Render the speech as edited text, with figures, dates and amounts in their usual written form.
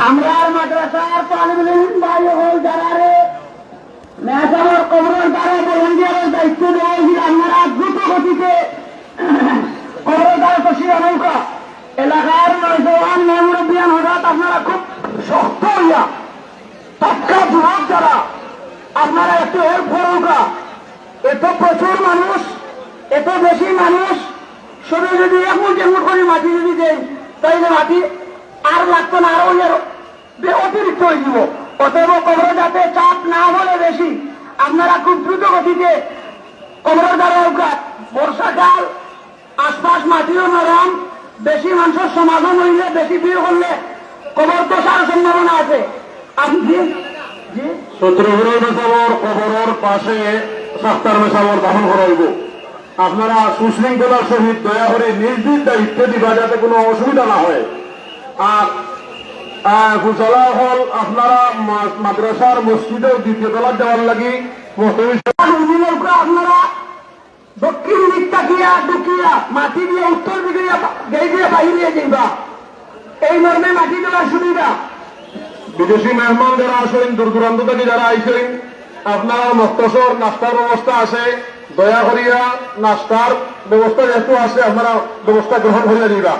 আমরা মাদ্রাসার তালিম ভাই হল যারা রে মেহসানোর কবরের দ্বারা ভলেন্টিয়ারের দায়িত্ব দেওয়া হয়েছিল আপনারা দ্রুত গতিতে কবরের দ্বারা তসিয়া নৌকা এলাকার নয়জওয়ান মেমুরবিয়ান হঠাৎ আপনারা খুব শক্ত হইয়া তৎকা যুবক যারা আপনারা একটু হেল্প করুকা। এত প্রচুর মানুষ, এত বেশি মানুষ, শুধু যদি এমুট করে মাটি যদি দেয় তাইলে মাটি আর লাগতো না, আরো অতিরিক্ত হয়ে যাব। অতএব কবর যাতে চাপ না বলে বেশি আপনারা খুব দ্রুত গতিতে কবর দ্বারা বর্ষাকাল আশপাশ মাটিও নরম, বেশি মানুষের সমাগম হইলে বেশি ভিড় করলে কবর তো সার সম্ভাবনা আছে। আপনি শত্রুঘ্ন মেসাবর কবরের পাশে সাক্তার মেসাবর দাহন করাইব। আপনারা সুশৃঙ্খলার সহিত দয়া করে নিজ নিজ দায়িত্ব দিবা যাতে কোনো অসুবিধা না হয়। আর ফুসলা হল আপনারা মাদ্রাসার মসজিদের দ্বিতীয় তলার দেওয়ার লাগি আপনারা দক্ষিণ দিক তাকিয়া ঢুকিয়া মাটি দিয়ে উত্তর দিকে গেই দিয়ে বাহিরে যাইবা, এই মর্মে মাটি দেওয়ার সুবিধা। বিদেশি মেহমান যারা আসেন, দূর দূরান্ত থেকে যারা আইসেন, আপনারা মক্তসর নাস্তার ব্যবস্থা আছে, দয়া করিয়া নাস্তার ব্যবস্থা যেহেতু আছে আপনারা ব্যবস্থা গ্রহণ করিয়া দিবা।